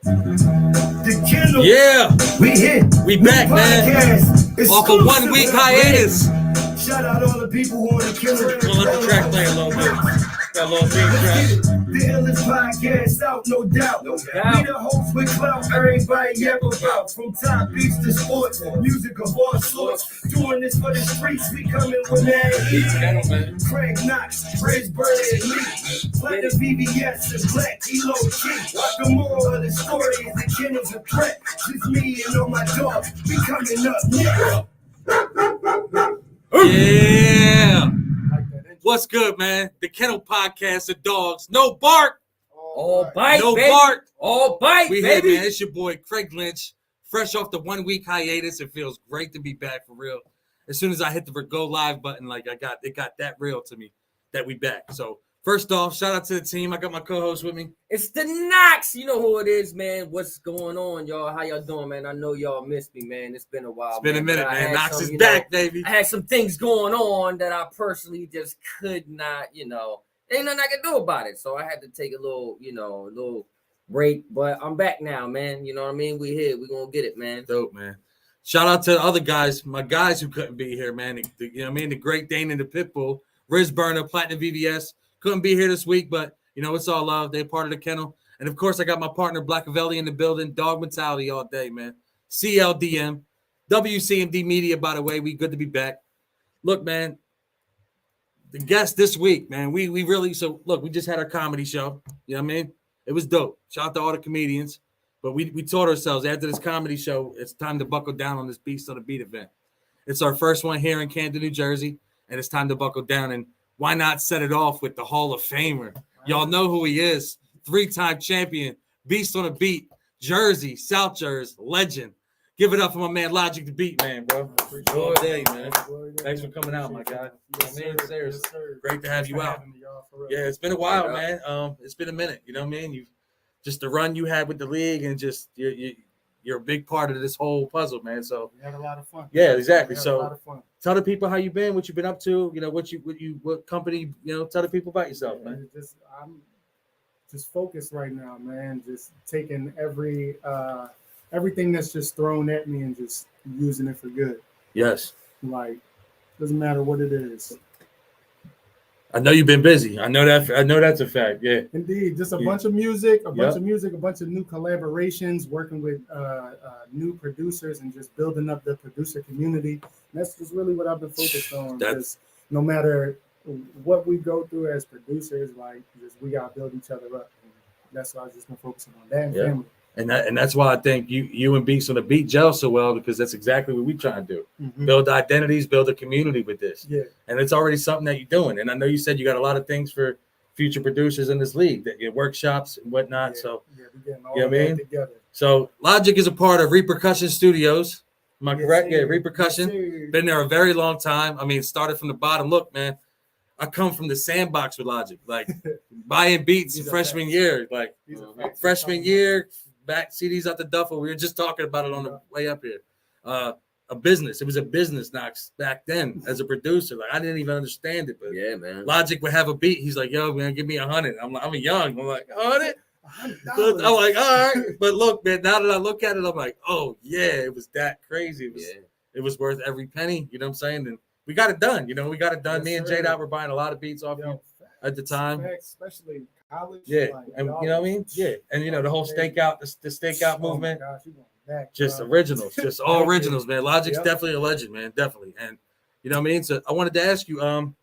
The Kennel. Yeah, we hit. We back, man. Off a 1 week hiatus. Shout out all the people who on the Kennel. We'll let the track play a little bit. Got a little theme track. The illest podcast out, no doubt. We the host with clout, everybody yap about. From top beats to sports, music of all sorts. Doing this for the streets, we coming with mad heat. Craig Knox, Ray's Burner and me. Platinum VVS and Black Elo Key. The moral of the story is the Kennel's a threat. Just me and all my dogs, we coming up next. Yeah. What's good, man? The Kennel Podcast of dogs. No bark. All bite, No baby. bark. All bite, We here, baby. man. It's your boy, Craig Lynch. Fresh off the 1 week hiatus. It feels great to be back for real. As soon as I hit the go live button, like it got that real to me that we back. So first off, shout out to the team. I got my co-host with me. It's the Knox. You know who it is, man. What's going on, y'all? How y'all doing, man? I know y'all missed me, man. It's been a while. It's been a minute, man. Knox is you back, know, baby. I had some things going on that I personally just could not, ain't nothing I could do about it. So I had to take a little break. But I'm back now, man. You know what I mean? We here. We gonna get it, man. Dope, man. Shout out to the other guys, my guys who couldn't be here, man. The Great Dane and the Pitbull, Riz Burner, Platinum VVS. Couldn't be here this week, but it's all love. They're part of the Kennel. And of course, I got my partner Blackavelli in the building. Dog mentality all day, man. CLDM, WCMD Media, by the way. We good to be back. Look, man, the guest this week, man, we really we just had our comedy show. You know what I mean? It was dope. Shout out to all the comedians. But we told ourselves after this comedy show, it's time to buckle down on this Beast on the Beat event. It's our first one here in Camden, New Jersey, and it's time to buckle down. And why not set it off with the Hall of Famer? Y'all know who he is. 3-time champion, Beast on the Beat, Jersey, South Jersey, legend. Give it up for my man Logic the Beat, man, bro. All day, man. Thanks for coming out, my guy. Seriously. Great to have you out. Yeah, it's been a while, man. It's been a minute. You know what I mean? You've just the run you had with the league, and just you're a big part of this whole puzzle, man. So we had a lot of fun. Yeah, exactly. So a lot of fun. Tell the people how you been, what you've been up to. What company. Tell the people about yourself, man. I'm just focused right now, man. Just taking everything that's just thrown at me and just using it for good. Yes. Like, doesn't matter what it is. I know you've been busy. I know that's a fact. Yeah. Indeed. Just a bunch of music, a bunch of new collaborations, working with new producers and just building up the producer community. And that's just really what I've been focused on. Because no matter what we go through as producers, we gotta build each other up. And that's why I've just been focusing on that and family. And that's why I think you and Beast on the Beat gel so well, because that's exactly what we try to do. Mm-hmm. Build identities, build a community with this. Yeah. And it's already something that you're doing. And I know you said you got a lot of things for future producers in this league, that your workshops and whatnot. So we're getting all that together. So Logic is a part of Repercussion Studios. Am I correct? Yeah, Repercussion. Been there a very long time. I mean, started from the bottom. Look, man, I come from the sandbox with Logic, like buying beats freshman year, freshman year. Back CDs out the duffel. We were just talking about it on the way up here. A business. It was a business, Knox, back then as a producer. Like, I didn't even understand it, but yeah, man. Logic would have a beat. He's like, "Yo, man, give me 100." I'm young. I'm like, 100. I'm like, all right. But look, man, now that I look at it, I'm like, oh yeah, it was that crazy. It was worth every penny. You know what I'm saying? And we got it done. We got it done. Me and J-Dot were buying a lot of beats off you at the time. Especially college. Yeah, and you know what I mean? Yeah, and the whole stakeout, the stakeout movement, just originals, just all originals, man. Logic's definitely a legend, man, definitely. And you know what I mean? So I wanted to ask you, tell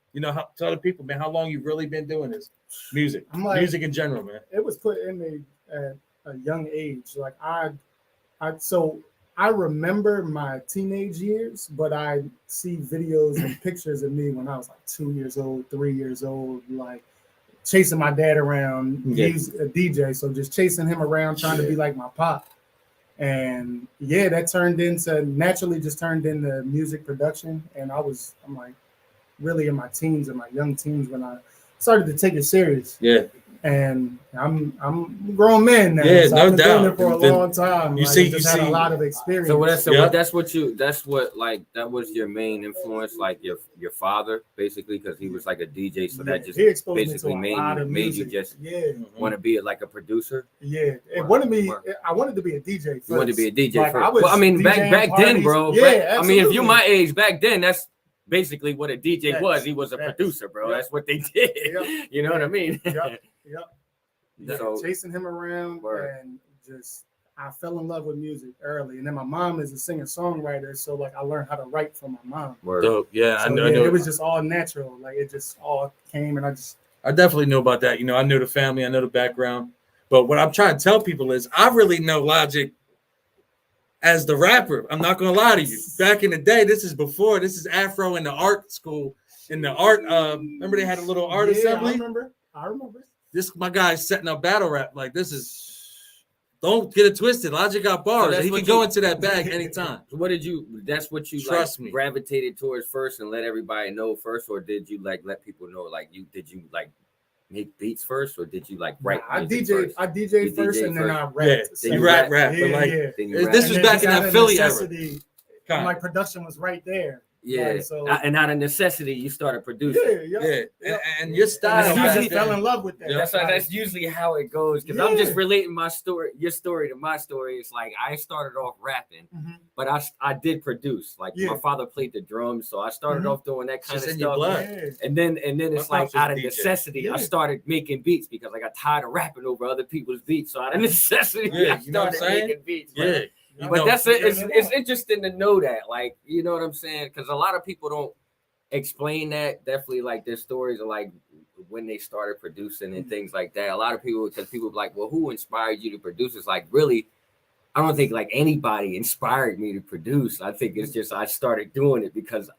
the people, man, how long you've really been doing this music in general, man. It was put in me at a young age. Like I remember my teenage years, but I see videos and pictures of me when I was like 2 years old, 3 years old, like chasing my dad around. He's a DJ, so just chasing him around, trying to be like my pop. And that naturally turned into music production. And I'm like really in my teens and my young teens when I started to take it serious. Yeah. And I'm a grown man now. Yeah, so no I've been doubt. doing it for a Then long time. you Like, see- I just you had see- a lot of experience. So Yeah. that's what like that was your main influence, like your father, basically, because he was like a DJ, so that just he exposed basically me to a lot of made you music. just Yeah. want to be like a producer. Yeah, it Word, wanted me. word. I wanted to be a DJ first. You wanted to be a DJ Like, first. I was Well, I mean, back DJing then, parties. bro. Yeah, I mean, if you're absolutely. my age, back then, that's basically what a DJ Facts, was. He was a facts. producer, bro. Yep. That's what they did. Yep. You know what I mean? Yep. Yeah, So- chasing him around Word. and just I fell in love with music early. And then my mom is a singer-songwriter, so like I learned how to write from my mom. Word. Dope. Yeah, So, I know. it was just all natural. Like it just all came, and I definitely know about that. You know, I know the family, I know the background. But what I'm trying to tell people is I really know Logic as the rapper. I'm not gonna lie to you. Back in the day, this is Afro in the art school. In the art, remember they had a little art assembly? I remember. This my guy's setting up battle rap. Like this is don't get it twisted. Logic got bars. that's He what can go you- into that bag anytime. What did you? That's what you Trust like me. gravitated towards first, and let everybody know first, or did you like let people know? Like did you like make beats first, or did you like write? I music DJ. first? I DJ You first, DJ and then first. I Yeah, rapped. Then you you rap, rap. but Yeah, like yeah. Then you this rap. was And then back just in out that of Philly era. necessity, Kinda. my production was right there. Yeah, Like, so and out of necessity, you started producing. Yeah, and your style. And I usually just fell in love with that. Yeah. That's usually how it goes. Because I'm just Yeah. relating your story to my story. It's like I started off rapping, Mhm. but I did produce. Like Yeah. my father played the drums, so I started Mhm. off doing that kind Just of in your stuff. blood. Yeah. And then it's My like pops was out a of DJ. necessity, Yeah. I started making beats because I got tired of rapping over other people's beats. So out of necessity, Yeah, I you know what I'm started saying? making beats. Yeah. Right? You But know, it's interesting to know that, like, you know what I'm saying? Because a lot of people don't explain that. Definitely, like, their stories are like when they started producing and things like that. A lot of people, because people are like, well, who inspired you to produce? It's like, really, I don't think like anybody inspired me to produce. I think it's just I started doing it because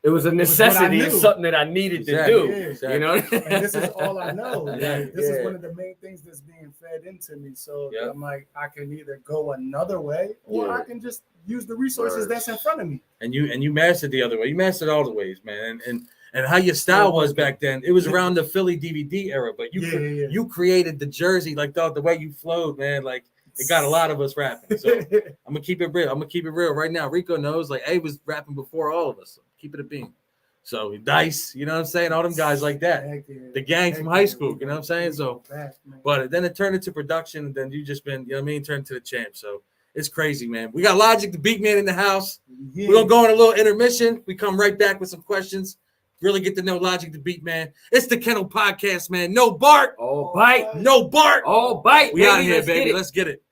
it was a was what I necessity. It's knew. something that I needed Exactly. to do. Yeah. You know, And this is all I know. Like, Yeah. this Yeah. is one of the main things that's being fed into me. So Yeah. I'm like, I can either go another way, or Yeah. I can just use the resources Word. that's in front of me. and you mastered the other way. You mastered all the ways, man. And how your style was back then. It was around the Philly DVD era, but Yeah. you created the Jersey, like the way you flowed, man. Like it got a lot of us rapping. So I'm gonna keep it real right now. Rico knows, like, A was rapping before all of us. So keep it a beam. So Dice, you know what I'm saying? All them guys like that. Heck yeah. The gang Heck from yeah. high school, you know what I'm saying? So, Back, man. but then it turned into production, and then you just been, you know what I mean, turned to the champ. So it's crazy, man. We got Logic, the Beatman, in the house. Yeah. We're gonna go on a little intermission. We come right back with some questions. Really get to know Logic, the Beatman. It's the Kennel Podcast, man. No bark, all bite, no bark. all bite. We out here, Let's get baby. it. Let's get it.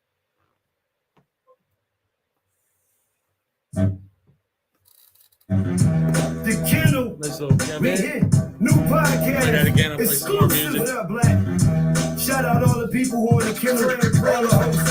The Kennel. Let's go. Yeah, We man. hit new podcast. Play that again. I'll play some more Exclusive. music. What up, Black? Shout out all the people who in the Kennel all the hosts.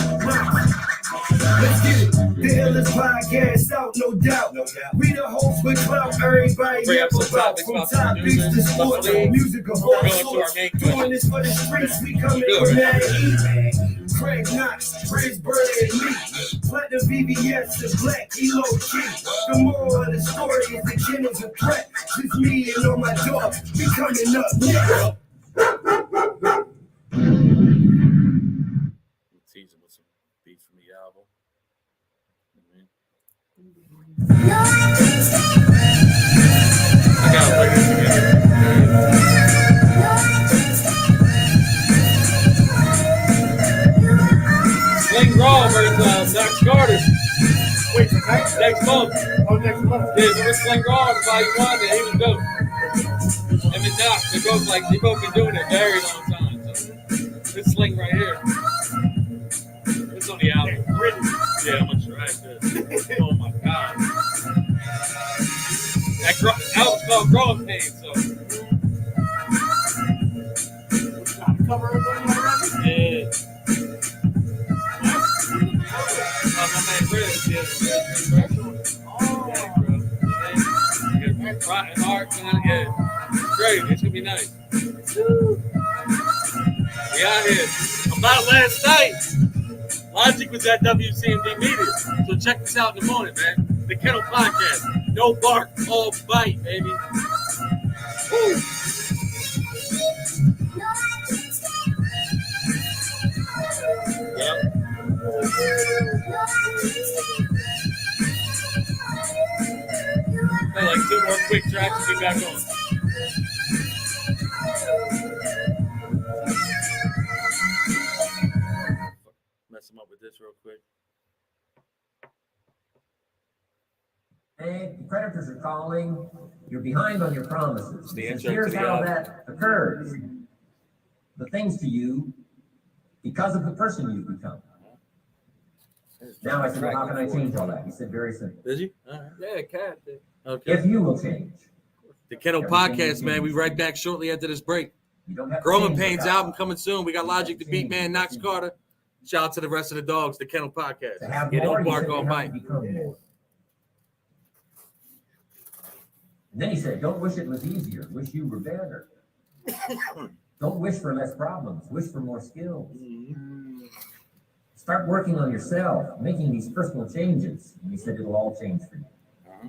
Let's get it. The illest podcast out, no doubt. We the hosts with clout. Everybody Bring yap up some about. topics From about top the beats to music, sports, about the music of all Going to our sorts. main Doing question. this for the streets. We coming Good, with man. Mad Heat. Craig Knox, Riz Burner, and me. Platinum VVS, the Black Elo Key. The moral of the story is the Kennel's a threat. Just me and all my dogs. We coming up next. Tease him with some beats from the album. I gotta play this again. Sling Raw versus Dax Carter. Wait, next Next month. Oh, next month. Yeah, so we're Sling Raw in Volume 1, and he was dope. Him and Doc, they both been doing it a very long time. So this Sling right here. It's on the album. Yeah, I'm gonna try this. Oh my god. That album's called Growing Pains, so Cover it already? yeah. My man Riz, yeah. Yeah, bro. Yeah, rotten heart, man. Yeah. It's great. It's gonna be nice. We out here. About last night, Logic was at WCMD meeting. So check this out in the morning, man. The Kennel Podcast. No bark, all bite, baby. Woo. One quick track to get back on. Mess him up with this real quick. Hey, the creditors are calling. You're behind on your promises. The Says, intro to here's the how album. that occurs. The things to you because of the person you've become. Now I said, well, how can I change all that? He said, very simple. Did you? All right. Yeah, cat. Okay. If you will change. The Kennel Everything Podcast, man. We changes. right back shortly after this break. You don't have to Growing change Pains without- album coming soon. We got Logic, the Beatman, Knox Carter. Shout out to the rest of the dogs, the Kennel Podcast. To have Yeah, more, don't you bark said all you have bite. to become more. And then he said, don't wish it was easier. Wish you were better. Don't wish for less problems. Wish for more skills. Start working on yourself, making these personal changes. And he said it'll all change for you.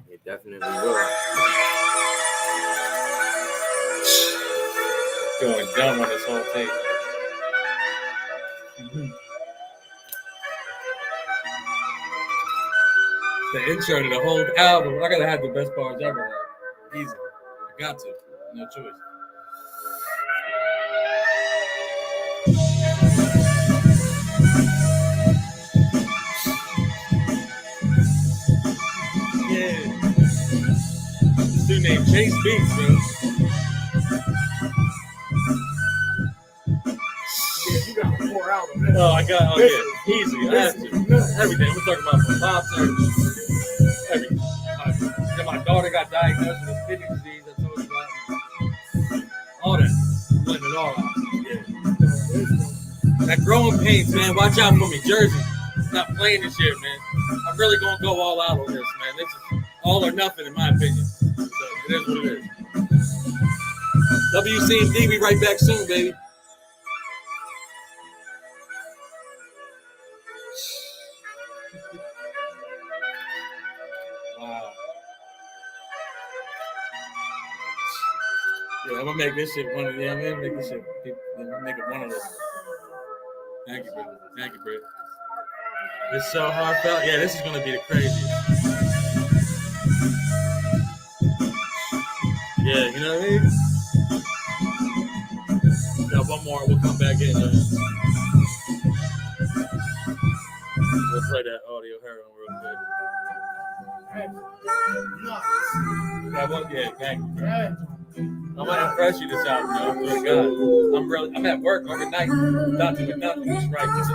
It definitely will. Going dumb on this whole thing. The intro to the whole album. I gotta have the best parts ever. Man. Easy. I got to. No choice. Yeah. This dude named Chase Beats, bro. Yeah, you got to pour out on that. Oh, I got. Oh, yeah. Easy. I have to. Everything. We're talking about from pops, everything. My daughter got diagnosed with kidney disease. I told you about. All that. Letting it all out. Yeah. That Growing Pains, man. Watch out for me. Jersey. Stop playing this year, man. I'm really going to go all out on this, man. This is all or nothing, in my opinion. So it is what it is. WCMD, we right back soon, baby. Wow. Yeah, I'm gonna make this shit one of them. I'm gonna make this shit. I'm gonna make it one of those. Thank you, brother. Thank you, bro. It's so heartfelt. Yeah, this is gonna be the craziest. Yeah, you know what I mean? Got one more. We'll come back in. We'll play that audio heroin real quick. That one, yeah, thank you. I'm gonna impress you this album, yo. God, I'm at work overnight, not doing nothing. Just right, just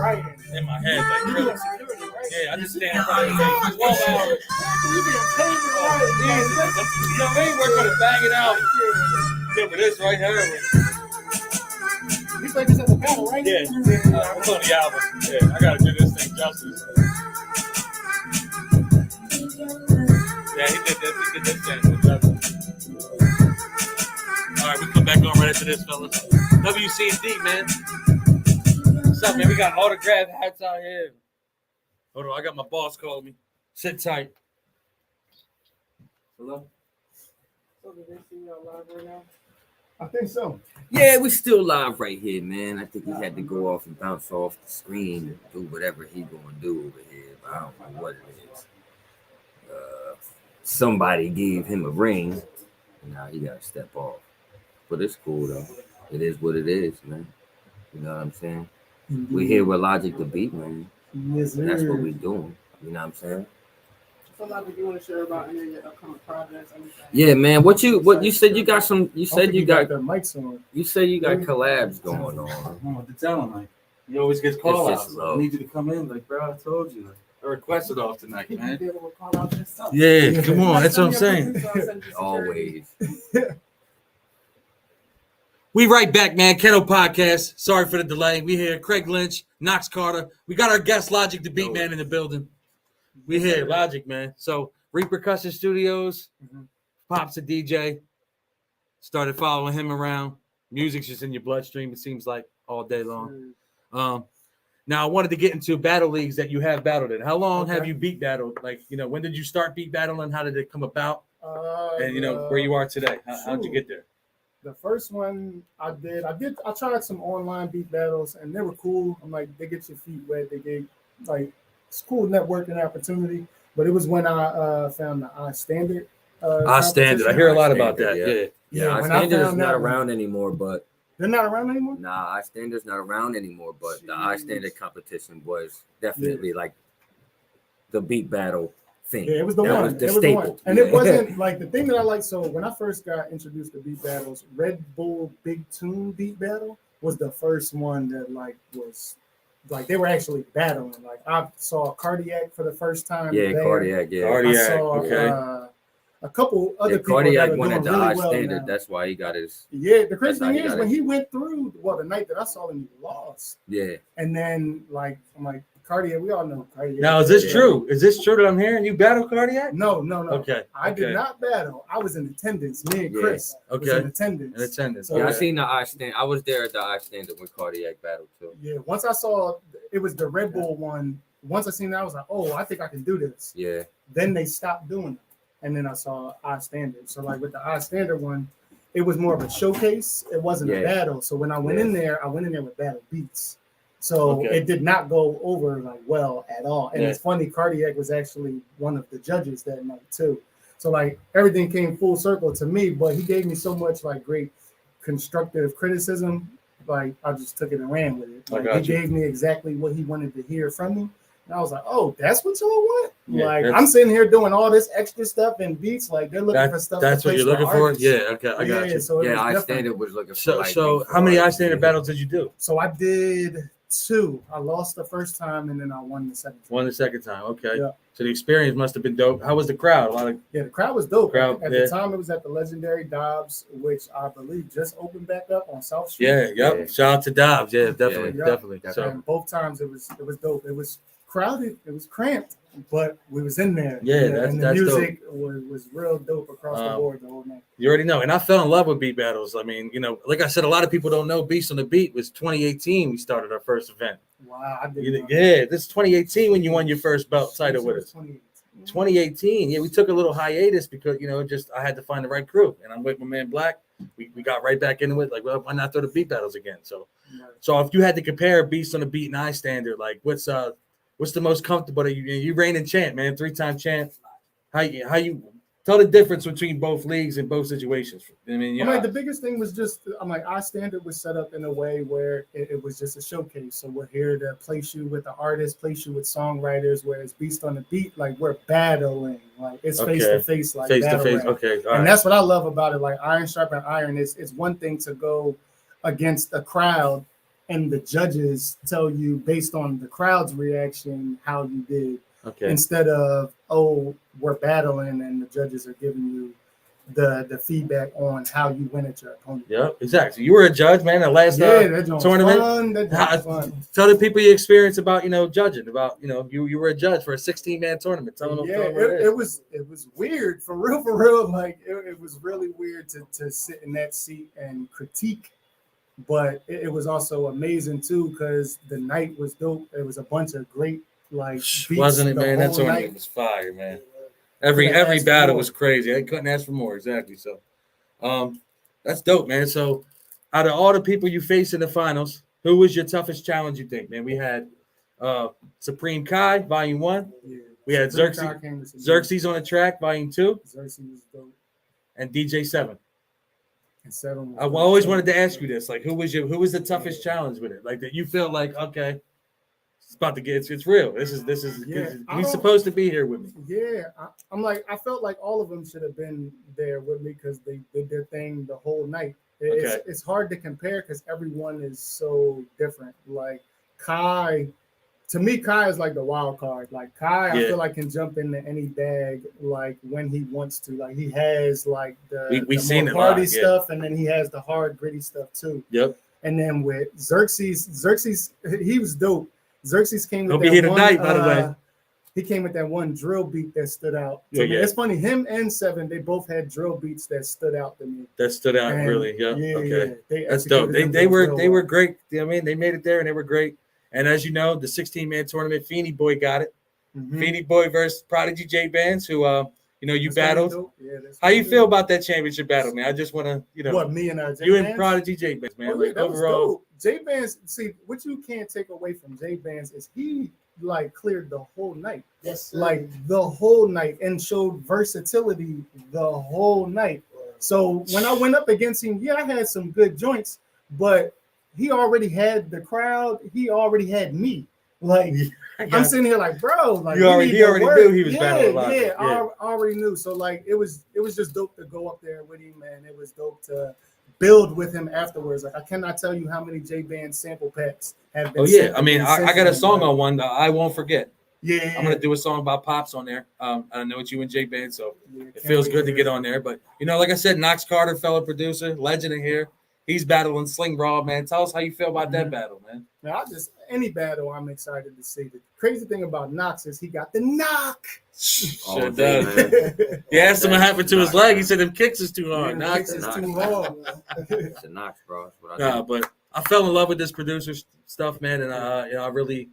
in my head, like really. Yeah, I just stand in front of the thing 12 hours. You know what I mean? We're gonna bang it out. Yeah, but this right here. You played this at the battle, right? Yeah, it's on the album. Yeah, I gotta do this thing justice. Yeah, he did this. He did this thing. All right, we come back on right after this, fellas. WCD, man. What's up, man? We got autographed hats out here. Hold on, I got my boss calling me. Sit tight. Hello? So did they see y'all live right now? I think so. Yeah, we still live right here, man. I think he had to go off and bounce off the screen and do whatever he gonna do over here. But I don't know what it is. Somebody gave him a ring, and now he gotta step off. But it's cool though. It is what it is, man. You know what I'm saying? We here with Logic the Beatman. Yes, sir. That's what we doing. You know what I'm saying? So, like, you want to share about any of your upcoming projects? Anything? Yeah, man. What you said you got some? You said you got the mics on. You said you got collabs going on. I don't know what to tell him. Like, he always gets call It's outs. just Like, low. I need you to come in. Like, bro, I told you. Like, I requested off tonight, You man. be able to call out yourself. Yeah, come on. That's what I'm saying. Always. We right back, man. Kennel Podcast. Sorry for the delay. We here. Craig Lynch, Knox Carter. We got our guest Logic the Beatman in the building. We here, Logic, man. So Repercussion Studios, Pop's a DJ. Started following him around. Music's just in your bloodstream, it seems like, all day long. Now I wanted to get into battle leagues that you have battled in. How long have you beat battled? Like, you know, when did you start beat battling? How did it come about? And you know, where you are today. How'd you get there? The first one I tried some online beat battles and they were cool. I'm like, they get your feet wet. They get like it's cool networking opportunity. But it was when I found the I Standard I stand it. I hear a lot about that. Yeah. Yeah. I when I standard is found not that one- around anymore, but They're not around anymore. nah, I standard's not around anymore. But the I standard competition was definitely like the beat battle thing. Yeah, it was the That one. was the it was staple. the one. And it wasn't like the thing that I liked. So when I first got introduced to beat battles, Red Bull Big Tune beat battle was the first one that like was like they were actually battling. Like I saw Cardiac for the first time. Yeah, there. Cardiac. Yeah, Cardiac. I saw Okay. a couple other yeah, people Cardiac that are won doing at the really I well standard. now. That's why he got his. Yeah, the crazy That's how thing he is got when it. he went through, well, the night that I saw him, he lost. Yeah, And then like I'm like Cardiac, we all know Cardiac. Now, is this Yeah. true? Is this true that I'm hearing you battle Cardiac? No. Okay. I did not battle. I was in attendance. Me and Yeah. Chris was Okay. in attendance. In attendance. So yeah. I Okay. seen the I stand. I was there at the I standard when Cardiac battled too. Yeah, once I saw it was the Red Bull one. Once I seen that, I was like, oh, I think I can do this. Yeah, Then they stopped doing it. And then I saw I Standard. So like with the I Standard one, it was more of a showcase. It wasn't a Yeah. battle. So when I went in there, I went in there with battle beats. So Okay. it did not go over like well at all. And Yeah. it's funny, Cardiac was actually one of the judges that night too. So like everything came full circle to me, but he gave me so much like great constructive criticism. Like I just took it and ran with it. I Like got he you. gave me exactly what he wanted to hear from me. And I was like, oh, that's what y'all want? Yeah, like that's- I'm sitting here doing all this extra stuff and beats. Like they're looking for stuff. That's to what you're place looking for? artists. Yeah, okay, I got you. So it yeah. was I different. standard was looking for So, like. so big how many I artists. standard battles did you do? So I did 2. I lost the first time and then I won the second time. One the second time. Okay. Yeah. So the experience must have been dope. How was the crowd? A lot of Yeah, the crowd was dope. Crowd, at yeah. the time, it was at the legendary Dobbs, which I believe just opened back up on South Street. yeah, yep. Yeah. Shout out to Dobbs. Yeah, definitely, Yeah. definitely. So And both times it was dope. It was crowded. It was cramped, but we was in there. Yeah, that's- and the that's music was real dope across the board the whole night. you already know. And I fell in love with beat battles. I mean, you know, like I said, a lot of people don't know Beast on the Beat was 2018. We started our first event. Wow, I did. Yeah, this is 2018 when you won your first belt title with us. 2018. 2018. Yeah, we took a little hiatus because just I had to find the right crew, and I'm with my man Black. We got right back into it. Like, well, why not throw the beat battles again? So if you had to compare Beast on the Beat and I Standard, like what's the most comfortable? You reigning champ, man, 3-time champ. How you tell the difference between both leagues and both situations? I mean, the biggest thing was just our standard was set up in a way where it was just a showcase. So we're here to place you with the artists, place you with songwriters. Whereas Beast on the Beat, like we're battling, like it's face to face, like face to battle face. rap. Okay, all And right. that's what I love about it. Like iron sharpen iron. It's one thing to go against a crowd and the judges tell you based on the crowd's reaction how you did, Okay. instead of we're battling and the judges are giving you the feedback on how you win at your opponent. Yeah, exactly. You were a judge, man. The last That joint's tournament. fun. That joint's fun. Tell the people your experience about judging. About you were a judge for a 16-man tournament. Tell them. Yeah, it was weird for real. Like it was really weird to sit in that seat and critique, but it was also amazing too because the night was dope. It was a bunch of great beats Wasn't it, the man? That whole tournament night. was fire, man. Every Couldn't ask for battle more. was crazy. I couldn't ask for more. Exactly. So, that's dope, man. So, out of all the people you faced in the finals, who was your toughest challenge? You think, man? We had Supreme Kai, Volume 1. Yeah. We had Supreme Xerxes- Kai came to see me. Xerxes on the track, Volume 2, Xerxes was dope. and DJ 7. And 7 was I dope. always wanted to ask you this: like, who was the toughest challenge with it? Like that you feel like, okay, it's about to get it's real. This is Yeah, I he's don't- supposed to be here with me. Yeah, I felt like all of them should have been there with me because they did their thing the whole night. Okay. It's hard to compare because everyone is so different. Like Kai, to me, Kai is like the wild card. Like Kai, I Yeah. feel like can jump into any bag like when he wants to. Like he has like the We the seen more it party live, yeah. stuff, and then he has the hard gritty stuff too. Yep. And then with Xerxes, he was dope. Xerxes came with He'll be that here one, tonight, by the way. He came with that one drill beat that stood out. to Yeah, me. yeah. It's funny, him and 7, they both had drill beats that stood out to me. That stood out And really. Yeah. Okay. They That's dope. executed They them were real they were well. great. You know what I mean, they made it there and they were great. And as you know, the 16-man tournament, Feeny Boy got it. Mhm. Feeny Boy versus Prodigy J Bands, who You know, you That's kinda battled. dope. Yeah, that's How you kinda feel dope. about that championship battle, man? I just want to, you know, What, me and you J-Banz? and Prodigy J-Banz, man. Oh, yeah, Like that was overall, dope. J-Banz, see, what you can't take away from J-Banz is he like cleared the whole night. Yes, sir. Like the whole night and showed versatility the whole night. So when I went up against him, yeah, I had some good joints, but he already had the crowd. He already had me. Like I'm sitting here like, bro, like he already knew he was battling Logic. Yeah, I already knew. So like it was just dope to go up there with him, and it was dope to build with him afterwards. Like I cannot tell you how many J-Band sample packs have been. Oh yeah, I mean, I got a song on one that I won't forget. Yeah, I'm gonna do a song about Pops on there. I know it's you and J-Banz, so yeah, it feels good to get on there. But you know, like I said, Knox Carter, fellow producer, legend in here. He's battling Sling Raw, man. Tell us how you feel about that battle, man. Now, any battle I'm excited to see. The crazy thing about Knox is he got the knock. Sure does. He asked him what happened to his leg. He said them kicks is too hard. Yeah, Knox is too hard. It's a Knox, bro. That's what I Nah, but I fell in love with this producer stuff, man, and you know,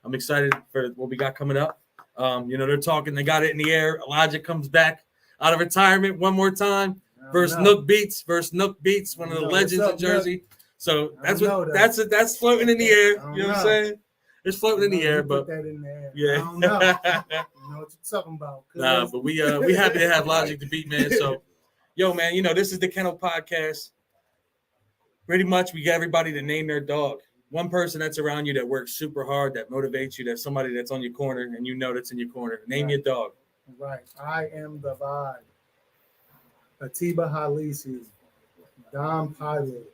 I'm excited for what we got coming up. You know, they're talking. They got it in the air. Elijah comes back out of retirement one more time. Versus Nook Beats, one of the legends in Jersey. So that's floating in the air. You know what I'm saying? It's floating in the air, but that in there. yeah. I don't know. You know what you're talking about. Nah, but we happy to have Logic the Beatman. So, yo, man, you know this is the Kennel Podcast. Pretty much, we get everybody to name their dog. One person that's around you that works super hard, that motivates you, that's somebody that's on your corner, and you know that's in your corner. Name your dog. Right. I am the vibe. Atiba Halisi, Dom Pilot,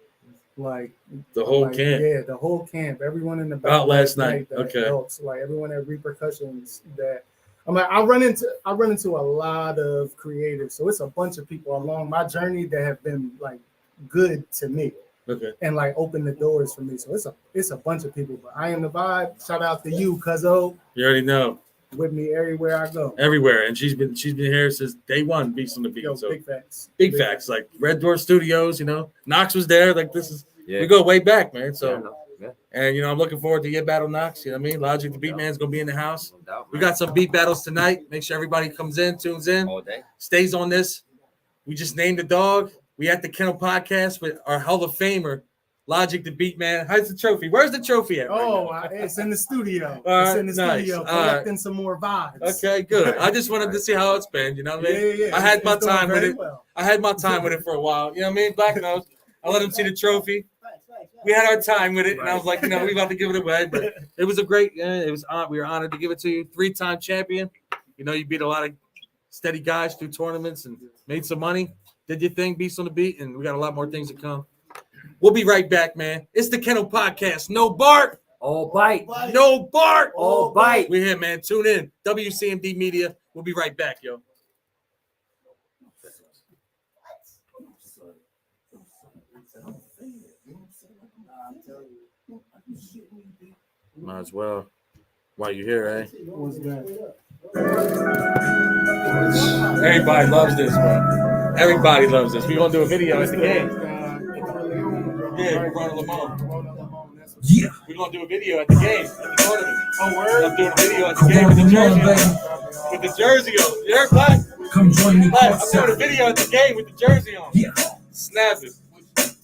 like the whole camp. Yeah, the whole camp. Everyone in the back. Out last night. Okay. Helps. Like everyone at Repercussions. That I'm like, I run into a lot of creatives. So it's a bunch of people along my journey that have been like good to me. Okay. And like open the doors for me. So it's a bunch of people. But I am the vibe. Shout out to you, Cuzzo. You already know. With me everywhere I go. Everywhere, and she's been here since day one. Beats on the beat. Yo, so big facts. Big facts. Like Red Door Studios, you know, Knox was there. Like this is we go way back, man. So and you know, I'm looking forward to your battle, Knox. You know what I mean? Logic the Beatman's gonna be in the house. We got some beat battles tonight. Make sure everybody comes in, tunes in, all day, stays on this. We just named the dog. We at the Kennel Podcast with our Hall of Famer. Logic the Beatman. How's the trophy? Where's the trophy at? It's in the studio. It's in the studio. Collecting some more vibes. Okay, good. I just wanted to see how it's been. You know what I mean? Yeah. I had my time with it. I had my time with it for a while. You know what I mean? Black Nose. I let him see the trophy. We had our time with it, and I was like, you know, we about to give it away. But it was a great. It was. We were honored to give it to you. 3-time champion. You know, you beat a lot of steady guys through tournaments and made some money. Did your thing, beats on the beat, and we got a lot more things to come. We'll be right back, man. It's the Kennel Podcast. No bark. All bite. No bark. All bite. We're here, man. Tune in. WCMD Media. We'll be right back, yo. Might as well. While you're here, eh? What's that? Everybody loves this, man. Everybody loves this. We're going to do a video at the game. Yeah, Ronald Lamont. Yeah. We're going to do a video at the game. At the tournament. Oh, word? I'm doing a video at the game with the jersey on. With the jersey on. You heard, Black? Come join me. Black, I'm doing a video at the game with the jersey on. Yeah. Snap it.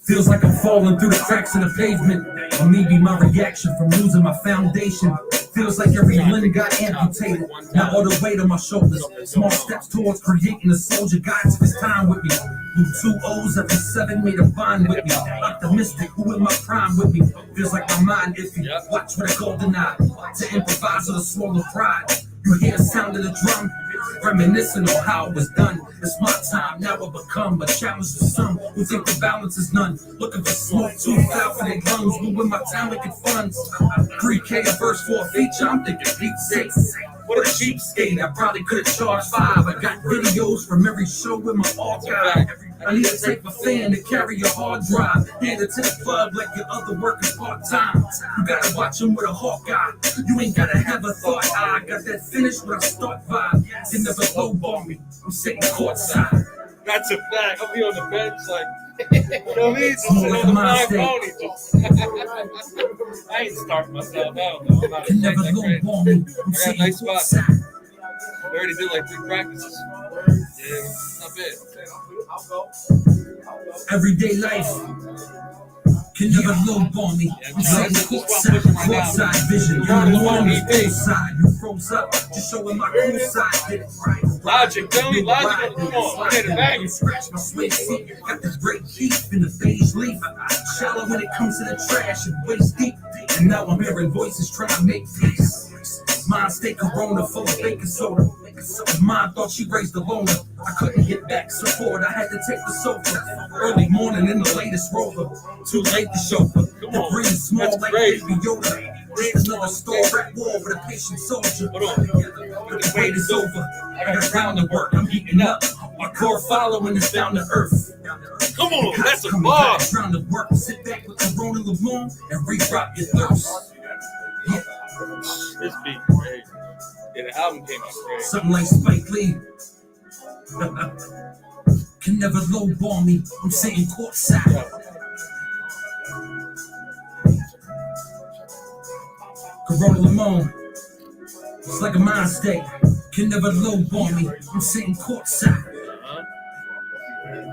Feels like I'm falling through the cracks in the pavement. Or maybe my reaction from losing my foundation. Feels like every limb got amputated. Now all the weight on my shoulders. Small steps towards creating a soldier. God took his time with me. Blew 2 O's every 7, made a bond with me. Optimistic, who in my prime with me. Feels like my mind iffy. Watch with a golden eye. To improvise with a swallow pride. You hear the sound of the drum, reminiscing on how it was done. It's my time, now I become a challenge to some who think the balance is none. Looking for smoke, too foul for their lungs. We win my talent and funds. 3K a verse for a feature, I'm thinking Pete 6. What a cheapskate, I probably could have charged 5. I got videos from every show with my archive. I need to take my fan to carry a hard drive. Hand it to the plug like your other workers part-time. You gotta watch them with a hawk eye. You ain't gotta have a thought eye. Got that finish when I start vibe. You never lowball me. I'm sitting courtside. That's a fact. I'll be on the bench like, you know what I mean? Just sit on the flying pony. I ain't starting myself. I don't know. Can never lowball me. I'm I got sitting nice spots. courtside. We already did like 3 practices. Yeah, not bad. Everyday life can never lowball me. I'm sitting courtside vision. You're alone on the full side. You froze up, just showing my cool side. Did it right. Logic, tell me, logic. Come on, get it back. Scratch my switch seat. Got this great teeth in the beige leaf. Shallow when it comes to the trash and waist deep. And now I'm hearing voices trying to make peace. Mine stay Corona full of baking soda. Mine thought she raised the loner. I couldn't get back support. I had to take the sofa. Early morning in the latest Rover. Too late to chauffeur. The breeze small like Baby Yoda. There's another store at war with a patient soldier. But the wait is over. I got round to work. I'm heating up. My core following is down to earth. Come on, that's a bar. Round to work. Sit back with Corona Lamone and re-rock your thirst. Yeah. This beat crazy. Yeah, the album came out crazy. Something like Spike Lee. Can never lowball me. I'm sitting courtside. Corona Lamone. It's like a mind state. Can never lowball me. I'm sitting courtside.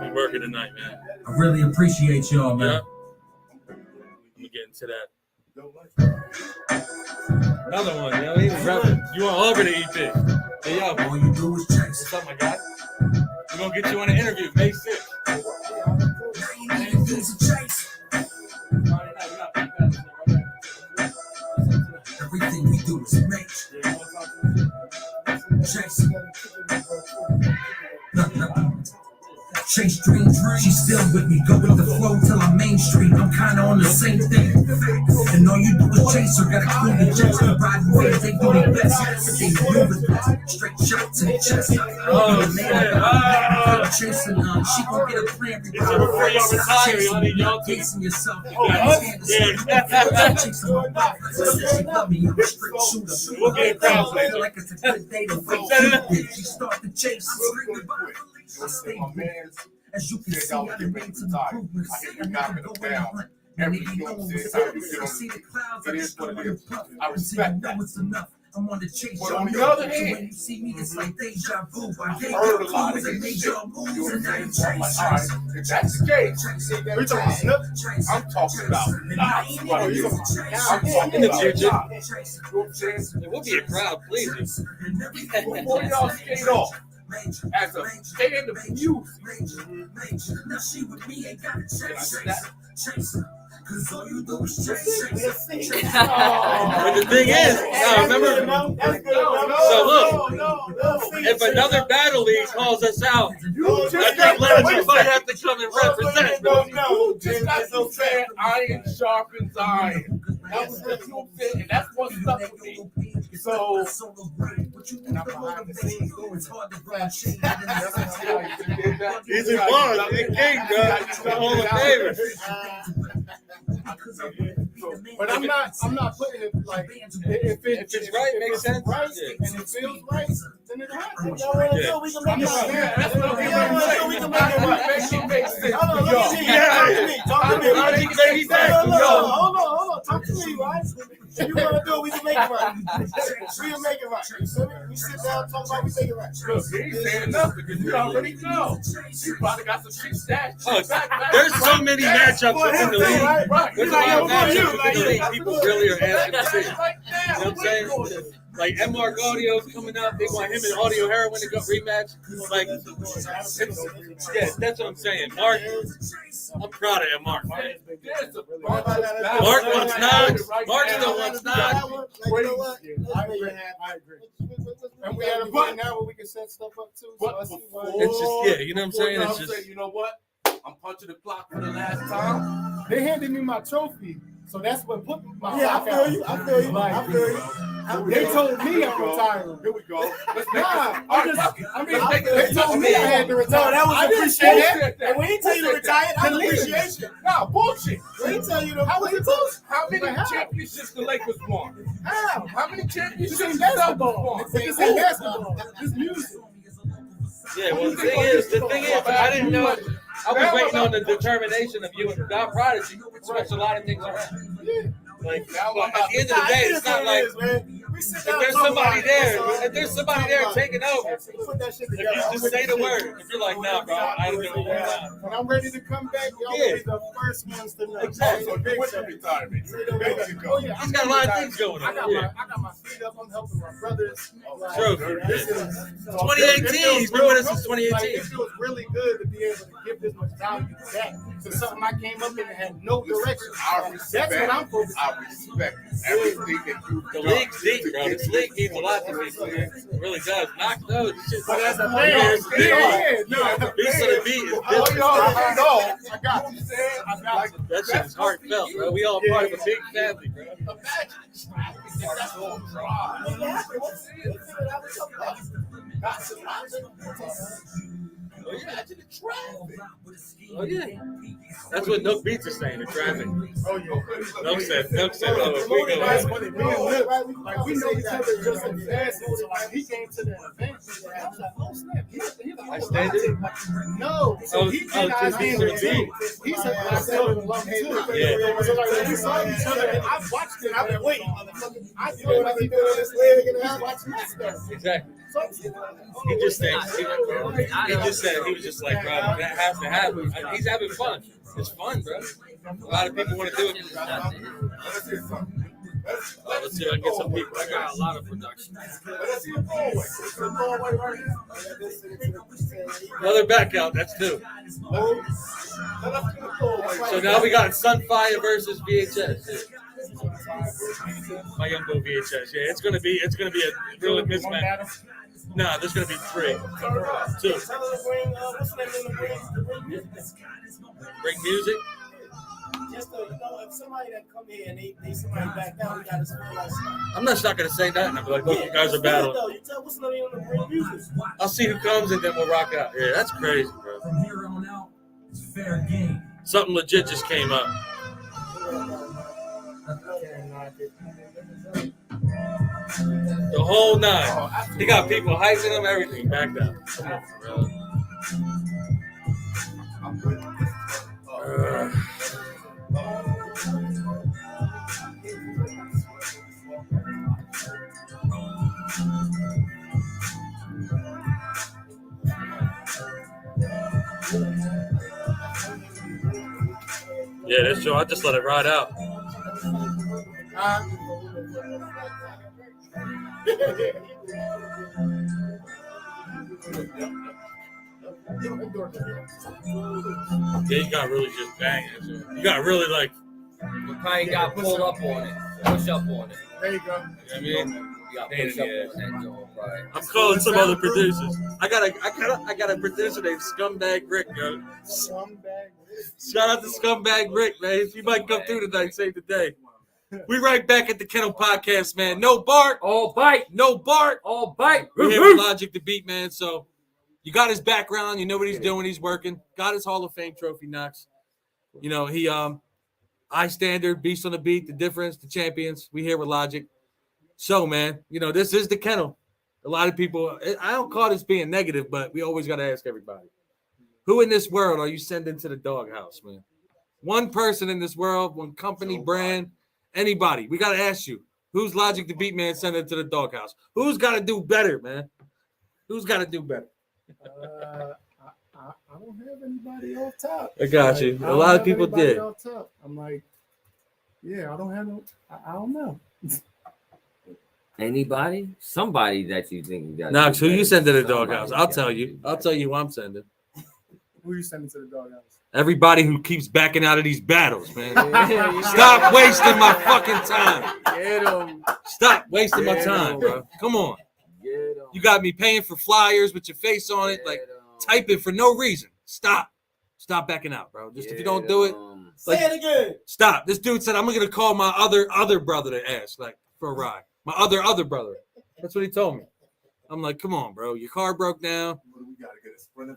We're working tonight, man. I really appreciate y'all, man. Yeah. Let me get into that. Another one, yo. He was rapping. You want Auburn to eat this? Hey, yo. All you do is chase. What's up, my guy? We're going to get you on an interview May 6th. Now you need to use a chase. Everything we do is make. Chase. Chase dream. She's still with me. Go with the flow till I'm mainstream. I'm kinda on the same thing. And all you do is chase her. Gotta cool the jets. The riding waves, they do their best. They moving best. Straight shot to the chest. Oh, man. Chasing she gon' get a plan. Chasing yourself. Chasing my wife. She love me. I'm a straight shooter. I feel like it's a good day to wait. She start to chase. I'm screaming by. I stay as you can see, I done made some improvements. I never go in the hunt. And they be knowing what's up. I see the clouds, I just go in the puff. I respect that. It's enough. I'm on the chase. But on the other hand, when you see me, it's like deja vu. I gave heard a you lot of clues and made your moves, and now you all right, if that's the case, we're talking about Snoop. I'm talking about In the future, it will be a crowd pleasing. before y'all skate off. As a fan of music, now she with me ain't got a chase. Cause all you do is chase. But the thing is, remember? So look, if another battle league calls us out, I think Legends might have to come and represent. No, just like you said, iron sharpens iron. That was what you said, and that's what stuck with me. So, and I'm behind the scenes doing He's a boss, he's a king, bro. He's the Hall of Famer. But I'm not putting it like if it's right, makes sense. Right, Yeah. and it feels right, then it happens. Yeah. We can make it right. That's what I'm saying. We can make it right. Make it make sense. Hold on, talk to me. Hold on. Talk to me, right? If you want to do it, we can make it right. We can make it right. We sit down, talk about, we make it right. Look, he ain't saying nothing because you already know. You probably got some shit stashed. There's so many matchups in the league. Right. There's a lot of matchups in the league. People really are asking to see. You know what I'm saying? Like MR Audio's coming up. They want him and Audio Heroin to go rematch. Like, yeah, that's what I'm saying. Mark, I'm proud of Mark, man. Mark wants nods. Mark still wants nods. I agree. And we had a point now where we can set stuff up too. It's just, yeah, you know what I'm saying? It's just, you know what? I'm punching the clock for the last time. They handed me my trophy, so that's what put my I feel you. They told me I'm retiring. Here we go. Let's make They told me I had to retire. No, that was I didn't say appreciation. that. And when he tell you to retire, that's appreciation. Nah, bullshit. When he tell you to, How many championships the Lakers won? How many championships This the ain't Celtics basketball. won? This ain't basketball. This music. yeah, well, the thing is, I didn't know. I was waiting on the determination of you and God Prodigy to switch a lot of things around. Like, but at the end of the day, it's not like if there's somebody there. If there's somebody there taking over, if you just say the word, if you're like, nah, bro, I don't know what. When I'm ready to come back, y'all will be the first ones to know. Exactly. Oh, yeah. He's got a lot of things going on. I got my feet up. I'm helping my brothers. True. This is 2018. He's been with us since Like, 2018. it feels really good to be able to give this much value back to something I came up in and had no direction. That's what I'm focused on. I respect everything that you've The done. league's deep, bro. This league means a lot to people, man. It really does. Knock those. But as a fan, Beast of the beat is Oh, different. I got you. I got you. That shit is heartfelt, bro. We all part of a big family, bro. Oh yeah. That's what Nook Beats is saying, the traffic. Oh, yeah. Nook said, oh, we go. That's funny. Me and Lip, like, we know each other just as fast. So, like, he came to the event. I was like, oh, snap. I stand it. No. So he did just being Beast with of the you. Beat. He said, I said it love too. Yeah. So, like, when we saw each other, and I watched it. I've been waiting. I feel like he doing this leg and I watching that stuff. Exactly. So, He just thinks, he just said, he was just like, bro, that has to happen. He's having fun. It's fun, bro. A lot of people want to do it. Let's see if I can get some people. I got a lot of production. Another back out, that's two. So now we got Sunfire versus VHS. My young boy VHS. Yeah, it's gonna be a real mismatch. No, there's gonna be three. Two. Bring music. Just to, if somebody that come here and they somebody back down, we gotta feel like I'm not gonna say nothing. I'm like, look, you guys are battling. You tell what's the name of the bring music. I'll see who comes and then we'll rock out. Yeah, that's crazy, bro. From here on out, it's fair game. Something legit just came up. The whole nine. He got people hyping him, everything backed up. Come on, bro. Yeah, that's true. I just let it ride out. Yeah, you got really just bang it. So you got really like. You probably got pulled up on it, push up on it. There you go. You know what I mean? You got push up on that joint, right? I'm calling some other producers. I got a producer named Scumbag Rick, yo. Shout out to Scumbag Rick, man. He might come through tonight, save the day. We right back at the Kennel Podcast, man. No bark. All bite. No bark. All bite. We're here with Logic the Beatman. So you got his background. You know what he's doing. He's working. Got his Hall of Fame trophy, Knox. You know, he high standard, beast on the beat, the difference, the champions. We here with Logic. So, man, you know, this is the Kennel. A lot of people, I don't call this being negative, but we always got to ask everybody. Who in this world are you sending to the doghouse, man? One person in this world, one company, brand, anybody. We got to ask you, who's Logic the Beatman sending to the doghouse? Who's got to do better, man? Who's got to do better? I don't have anybody off top. I got you. A lot of people did. Off top. I'm like, yeah, I don't have no. I don't know. Anybody? Somebody that you think you got. Knox, who you send to the doghouse? I'll tell you. I'll tell you who I'm sending. Who you sending to the doghouse? Everybody who keeps backing out of these battles, man. Stop wasting my fucking time. Get him. Stop wasting my time, bro. Come on. Get him. You got me paying for flyers with your face on it, like typing for no reason. Stop. Stop backing out, bro. Just if you don't do it, Say it again. stop. This dude said, I'm gonna call my other brother to ask, like, for a ride. My other brother. That's what he told me. I'm like, come on, bro. Your car broke down.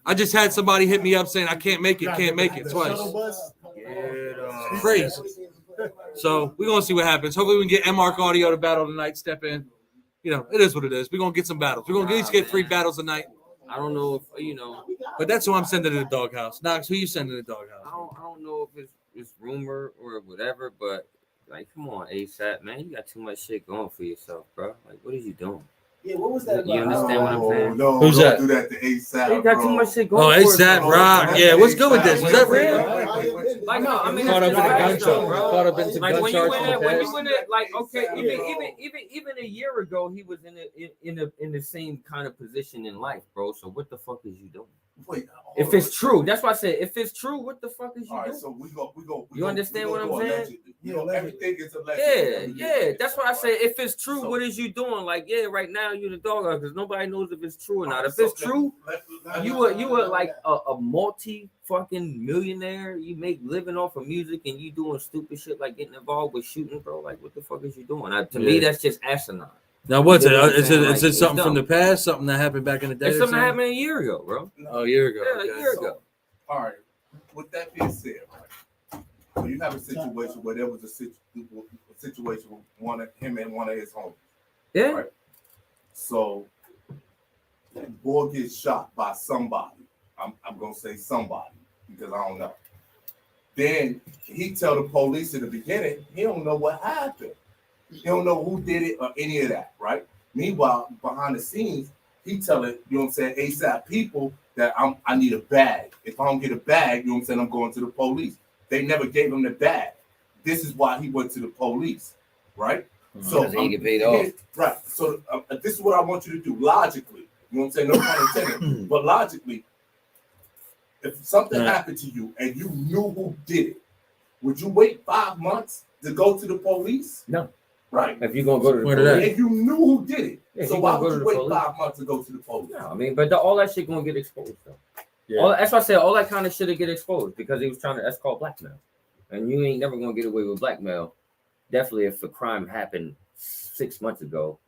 I just had somebody hit me up saying I can't make it twice. Crazy. So we're gonna see what happens. Hopefully we can get MARC Audio to battle tonight. Step in. You know, it is what it is. We're gonna get some battles. We're gonna at least get 3 battles a night. I don't know if you know. But that's who I'm sending to the doghouse. Knox, who you sending to the doghouse? I don't know if it's rumor or whatever, but Like, come on, ASAP, man. You got too much shit going for yourself, bro. Like, what are you doing? Yeah, what was that? You understand what I'm saying? No, Who's don't that? do that to ASAP. You got bro. too much shit Oh, going for ASAP yourself. Rock. Yeah, what's good with this? Was that real? Like, no, I mean, Caught up that's in a just gun facts, charge. though, bro. Caught up in some Like gun when you charge in in the it, when past. you in it, like okay, even a year ago, he was in the same kind of position in life, bro. So what the fuck is you doing? Wait, If it's true, that's why I said if it's true, what the fuck is you all right, doing? so we go. You understand what I'm saying? You know, everything is alleged. Yeah. That's what I say. If it's true, what is you doing? Like, yeah, right now you're the dog because nobody knows if it's true or not. If it's true, you were like a multi fucking millionaire. You make living off of music and you doing stupid shit like getting involved with shooting, bro. Like, what the fuck is you doing? To me, that's just asinine. Now, what's it? You know what I'm Is saying? it Like, it's something from dumb. the past? Something that happened back in the day? It's or something that happened a year ago, bro. Oh, a year ago. Yeah, Okay. a year ago. All right. With that being said, right? So you have a situation where there was a situation with him and one of his homies. Yeah. Right? So that boy gets shot by somebody. I'm gonna say somebody because I don't know. Then he tell the police in the beginning he don't know what happened. He don't know who did it or any of that, right? Meanwhile, behind the scenes, he telling, you know what I'm saying, ASAP people that I need a bag. If I don't get a bag, you know what I'm saying, I'm going to the police. They never gave him the bag. This is why he went to the police, right? So Because he get paid off. Right. So this is what I want you to do logically. You know what I'm saying? No pun intended. But logically, if something happened to you and you knew who did it, would you wait 5 months to go to the police? No. Right. If you're gonna go to the Where did police. If you knew who did it, Yeah, so you why gonna go would to you the wait police? 5 months to go to the police? No, I mean, but all that shit gonna get exposed though. Yeah. That's why I said all that kind of shit will get exposed because he was trying to. That's called blackmail, and you ain't never gonna get away with blackmail. Definitely, if a crime happened 6 months ago,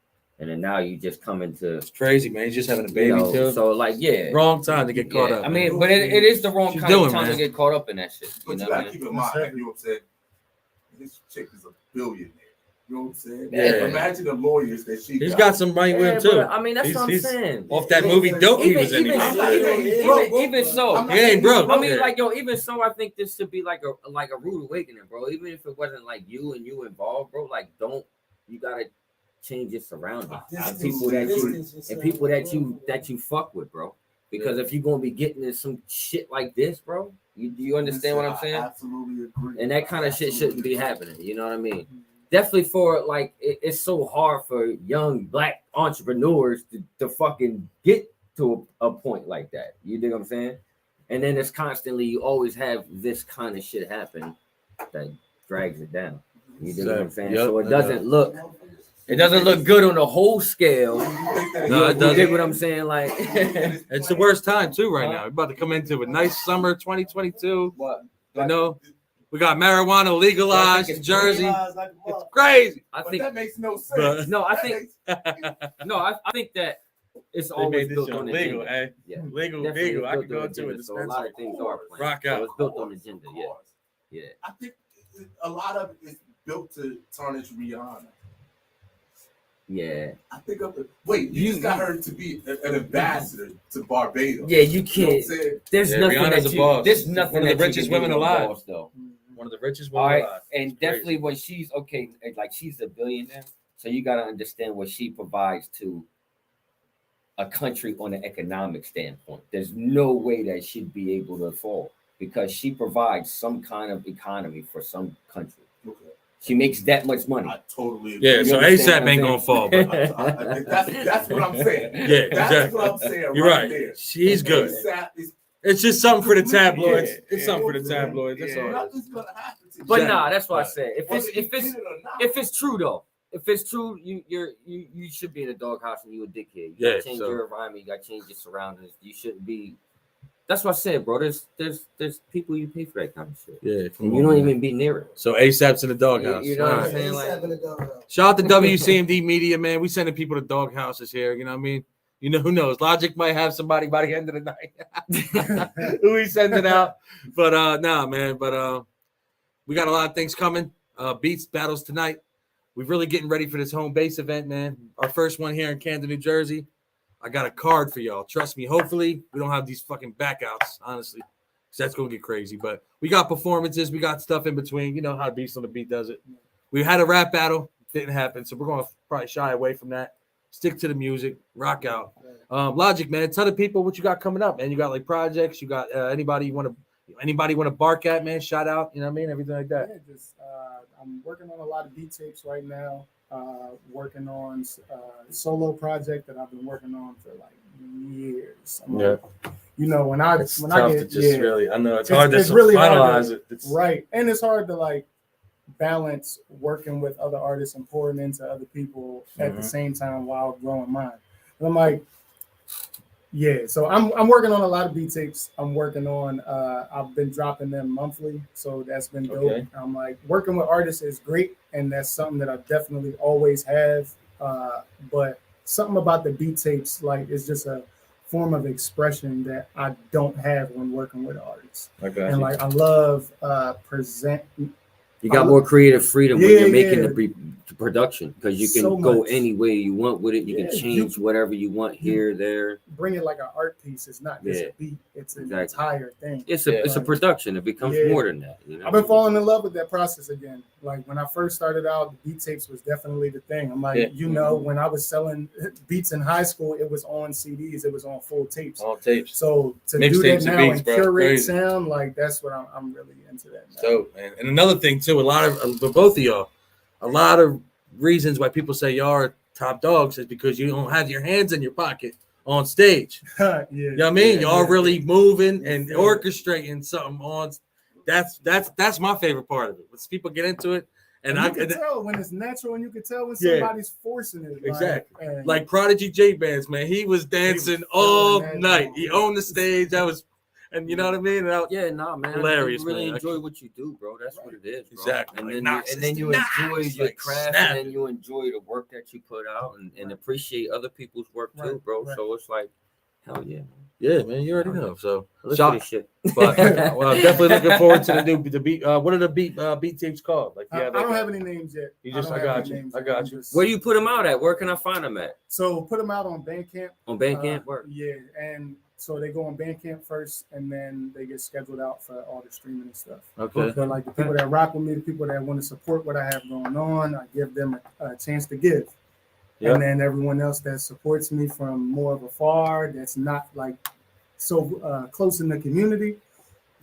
and then now you just come into It's crazy, man. He's just having a baby too. So like, yeah, Wrong time to get caught up. I mean, but it is the wrong She's kind doing, of time man. to get caught up in that shit. But you gotta keep in mind, you know what I'm saying? This chick is a billionaire. You know what I'm saying? Yeah. Imagine the lawyers that she He's got some money with him too. I mean, that's what I'm saying. Off that movie Dope, he was in. Even so, He ain't broke. I mean, like even so, I think this should be like a rude awakening, bro. Even if it wasn't like you and you involved, bro. Like, you gotta change your surroundings and people that you fuck with, bro. Because if you're gonna be getting in some shit like this, bro, you understand what I'm saying? I absolutely agree. And that kind of shit shouldn't be happening. You know what I mean? Definitely for like it's so hard for young black entrepreneurs to fucking get to a point like that. You dig what I'm saying? And then it's constantly you always have this kind of shit happen that drags it down. You dig what I'm saying? Yep, So it doesn't look good on the whole scale. No, it You doesn't. dig what I'm saying? Like It's the worst time too right now. We're about to come into a nice summer 2022. what? You know, we got marijuana legalized in Jersey. It's crazy. I But think that makes no sense. But- no, I think I think that it's They always made this built show on legal, agenda. eh? Yeah. Legal. Definitely I built could go on into a agenda, so a lot dispensary. of things are planned. Rock So out. it's built on agenda. Yeah. Yeah. I think a lot of it is built to tarnish Rihanna. Yeah. I think you just got her to be an ambassador to Barbados. Yeah, you You know what I'm can't. saying? There's Yeah, nothing Rihanna's that a you. boss. There's nothing One of the that you richest can do women with a alive. boss, though. One of the richest All women right, alive. and It's definitely crazy. when she's okay, like she's a billionaire, so you got to understand what she provides to a country on an economic standpoint. There's no way that she'd be able to fall because she provides some kind of economy for some country. Okay. She makes that much money. I totally agree. Yeah, You so understand ASAP what ain't I'm gonna fall. But That's what I'm saying. Yeah, That's exactly. what I'm saying. You're right. There. She's good. ASAP is It's just something for the tabloids. Yeah, It's something for the tabloids. That's all. Nothing's gonna happen to you. But nah, that's what I said. Whether you get it or not. If it's true though, if it's true, you should be in a doghouse and you a dickhead. You Yeah, gotta change so- your environment. You gotta change your surroundings. You shouldn't be. That's what I said, bro. There's people you pay for that kind of shit. Yeah, And you don't even be near it. So ASAP's in the doghouse. You know All what I'm right. saying? Like, Shout out to WCMD Media, man. We sending people to dog houses here. You know what I mean? You know, who knows? Logic might have somebody by the end of the night who he sending out. But nah, man. But we got a lot of things coming. Beats battles tonight. We're really getting ready for this home base event, man. Our first one here in Camden, New Jersey. I got a card for y'all. Trust me. Hopefully, we don't have these fucking backouts, honestly. Because that's going to get crazy. But we got performances. We got stuff in between. You know how Beats on the Beat does it. We had a rap battle, didn't happen, so we're gonna probably shy away from that. Stick to the music, rock out. Logic, man. Tell the people what you got coming up, man. You got like projects. You got anybody you want to bark at, man. Shout out, you know what I mean, everything like that. Yeah, just I'm working on a lot of beat tapes right now. Working on a solo project that I've been working on for like years. You know, when I It's get really, I know it's hard to really finalize hard it. Right, and it's hard to like balance working with other artists and pouring into other people at the same time while growing mine. And I'm like, yeah, so I'm working on a lot of beat tapes. I'm working on I've been dropping them monthly, so that's been dope. Okay. I'm like, working with artists is great, and that's something that I definitely always have. But something about the beat tapes, like, it's just a form of expression that I don't have when working with artists. Okay. And like, I love present. You got more creative freedom when you're making yeah. the production, because you can So go much. any way you want with it. You Yeah, can change whatever you want here, there. Bring it like an art piece. It's not just a beat. It's an entire thing. It's a production. It becomes more than that. You know? I've been falling in love with that process again. Like when I first started out, the beat tapes was definitely the thing. I'm like, you know, when I was selling beats in high school, it was on CDs. It was on full tapes. All tapes. So to Mix do that tapes and now beats, and bro. curate Crazy. sound, like that's what I'm really into that now. So, and another thing too, a lot of for both of y'all, a lot of reasons why people say y'all are top dogs is because you don't have your hands in your pocket on stage. You know what I mean? Y'all really moving and orchestrating something on. That's my favorite part of it. Once people get into it, and you can tell when it's natural, and you can tell when somebody's forcing it. Exactly. Like, Like Prodigy J Bands, man. He was dancing all night. He owned the stage. That was, and you know what I mean? Man. Hilarious, You really man. enjoy what you do, bro. That's what it is, bro. Exactly. And Like, then knocks, and then you knocks, enjoy your like, craft, snap. and then you enjoy the work that you put out, and appreciate other people's work too, bro. So it's like, hell yeah, man. Yeah, man. You already know. So Listen to this shit. But well, definitely looking forward to the beat. What are the beat tapes called? Like, I don't have any names yet. You just, don't I have got any you. names I yet. got I'm you. just- Where do you put them out at? Where can I find them at? So put them out on Bandcamp. On Bandcamp, work. Yeah, and so they go on Bandcamp first, and then they get scheduled out for all the streaming and stuff. Okay. But like the people that rock with me, the people that want to support what I have going on, I give them a chance to give. Yep. And then everyone else that supports me from more of afar, that's not like so close in the community.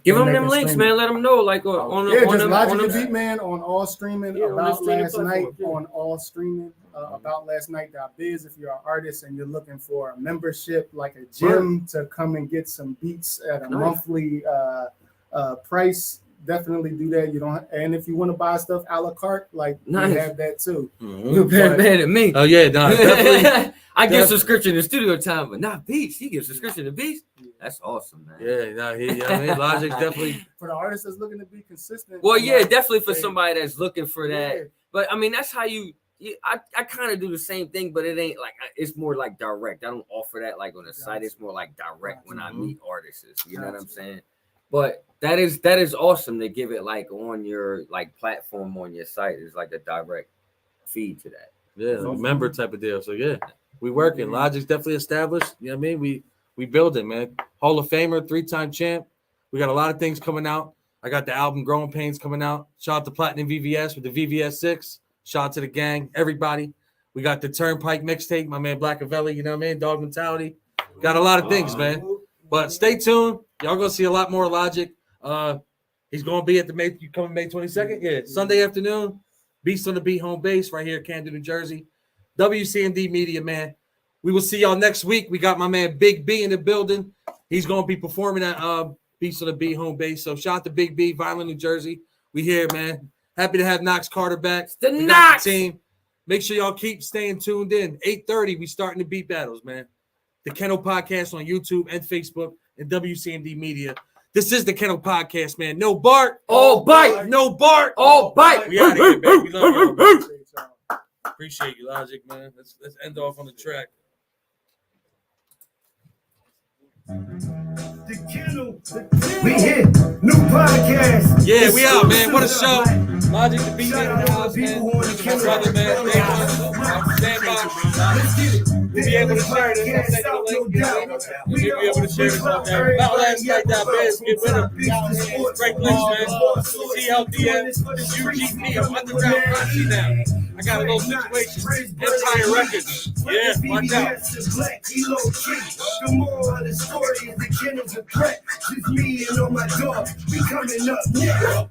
Give and them they them can links, stream man. it. Let them know, like on Yeah, on just them, Logic on the them. Beatman on all streaming. Yeah, on the About streaming last night platforms, yeah. on all streaming. About last night.biz. If you're an artist and you're looking for a membership, like a gym to come and get some beats at a monthly price, definitely do that. You don't, and if you want to buy stuff a la carte, like we have that too. You're better man than me. Oh yeah, no, definitely. I give subscription to studio time, but not beats. He gives subscription to beats. That's awesome, man. Yeah, no, I mean, Logic definitely. For the artist that's looking to be consistent. Well, yeah, like, definitely for somebody that's looking for that. Yeah. But I mean, that's how I kind of do the same thing, but it ain't like, it's more like direct. I don't offer that like on the site. It's more like direct when I meet artists. You know what I'm saying? But that is awesome to give it like on your like platform on your site. It's like a direct feed to that. Yeah, like member type of deal. So yeah, we working. Logic's definitely established. You know what I mean? We building, man. Hall of Famer, 3-time champ. We got a lot of things coming out. I got the album Growing Pains coming out. Shout out to Platinum VVS with the VVS 6. Shout out to the gang, everybody. We got the Turnpike mixtape, my man Blackavelli, you know what I mean? Dog Mentality. Got a lot of things, man. But stay tuned. Y'all gonna see a lot more Logic. He's gonna be at the May 22nd. Yeah, Sunday afternoon. Beast on the Beat home base right here in Camden, New Jersey. WCMD Media, man. We will see y'all next week. We got my man Big B in the building. He's gonna be performing at Beast on the Beat home base. So shout out to Big B, Violent, New Jersey. We here, man. Happy to have Knox Carter back. We got the team. Make sure y'all keep staying tuned in. 8:30, we starting the beat battles, man. The Kennel Podcast on YouTube and Facebook and WCMD Media. This is the Kennel Podcast, man. No bark. All bite. No bark. All bite. We out of here, baby. We love y'all, man. Appreciate you, Logic, man. Let's end off on the track. The Kennel. We hit new podcast. Yeah, we out, man. What a show. Logic the Beatman in the house, man. People who want to My brother, man. Stand by. Let's get it. We'll be able to share this. I'll send you the link. You know what I mean? We'll be able to share this out there. About last night, that biz, get with them. Great place, man. CLDN, UGP, I'm underground country now. I got a little situation. Empire Records. Yeah, watch out. The moral of the story is the Kennel's a threat. Just me and all my dogs. We coming up now.